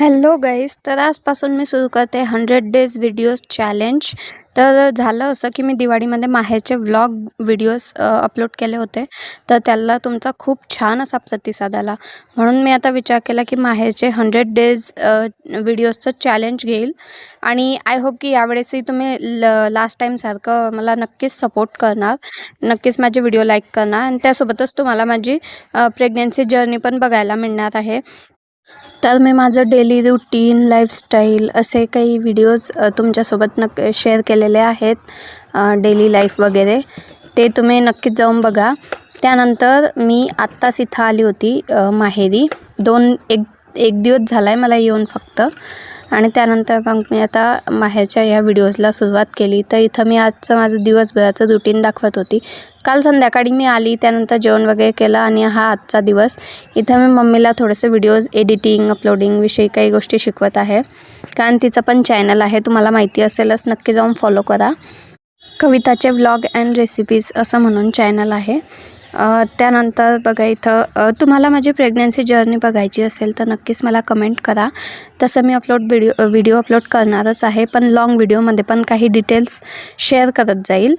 Hello guys, तर आजपासून मी सुरू करते 100 डेज व्हिडिओज चॅलेंज. तर झालं असं की मी दिवाळीमध्ये माहेरचे व्लॉग व्हिडिओज अपलोड केले होते. तर त्याला तुमचा खूप छान असा प्रतिसाद आला, म्हणून मी आता विचार केला की माहेरचे 100 डेज व्हिडिओजचं चॅलेंज घेईल. आणि आय होप की यावेळेसही तुम्ही लास्ट टाईमसारखं मला नक्कीच सपोर्ट करणार, नक्कीच माझे व्हिडिओ लाईक करणार आणि त्यासोबतच तुम्हाला माझी प्रेग्नन्सी जर्नी पण बघायला मिळणार आहे. तर मी माझं डेली रूटीन, लाईफस्टाईल असे काही व्हिडिओज तुमच्यासोबत शेअर केलेले आहेत. डेली लाईफ वगैरे ते तुम्ही नक्कीच जाऊन बघा. त्यानंतर मी आत्ताच इथं आली होती माहेरी. एक दिवस झाला आहे मला येऊन फक्त. आणि त्यानंतर मग मी आता माहेरच्या ह्या व्हिडिओजला सुरुवात केली. तर इथं मी आजचं माझं दिवसभराचं रुटीन दाखवत होती. काल संध्याकाळी मी आली, त्यानंतर जेवण वगैरे केलं आणि हा आजचा दिवस. इथं मी मम्मीला थोडेसे व्हिडिओज एडिटिंग, अपलोडिंगविषयी काही गोष्टी शिकवत आहे, कारण तिचं पण चॅनल आहे, तुम्हाला माहिती असेलच. नक्की जाऊन फॉलो करा. कविताचे व्लॉग अँड रेसिपीज असं म्हणून चॅनल आहे. त्यानंतर बघा, इथं तुम्हाला माझी प्रेग्नन्सी जर्नी बघायची असेल तर नक्कीच मला कमेंट करा. तसं मी व्हिडिओ अपलोड करणारच आहे, पण लाँग व्हिडिओमध्ये पण काही डिटेल्स शेअर करत जाईल.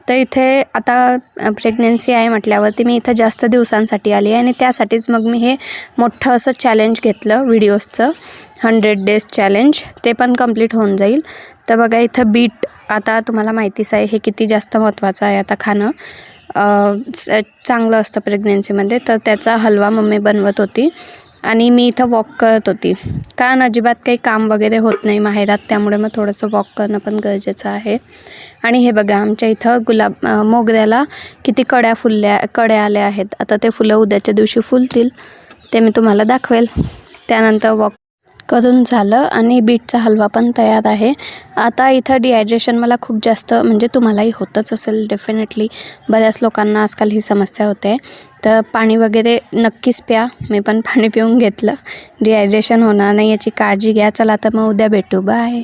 तर इथे आता प्रेग्नन्सी आहे म्हटल्यावरती मी इथं जास्त दिवसांसाठी आली आहे आणि त्यासाठीच मग मी हे मोठं असं चॅलेंज घेतलं व्हिडिओजचं, 100 डेज चॅलेंज. ते पण कंप्लीट होऊन जाईल. तर बघा, इथं बीट आता तुम्हाला माहितीच आहे हे किती जास्त महत्त्वाचं आहे आता खाणं. चांगलं असतं प्रेग्नेन्सीमध्ये. तर त्याचा हलवा मम्मी बनवत होती आणि मी इथं वॉक करत होती, कारण अजिबात काही काम वगैरे होत नाही माहेरात, त्यामुळे मग थोडंसं वॉक करणं पण गरजेचं आहे. आणि हे बघा, आमच्या इथं मोगऱ्याला किती कड्या आल्या आहेत. आता ते फुलं उद्याच्या दिवशी फुलतील, ते मी तुम्हाला दाखवेल. त्यानंतर वॉक करून झालं आणि बीटचा हलवा पण तयार आहे. आता इथं डिहायड्रेशन मला खूप जास्त, म्हणजे तुम्हालाही होतच असेल डेफिनेटली. बऱ्याच लोकांना आजकाल ही समस्या होते. तर पाणी वगैरे नक्कीच प्या. मी पण पाणी पिऊन घेतलं. डिहायड्रेशन होणार नाही याची काळजी घ्या. चला तर मग उद्या भेटू. बाय.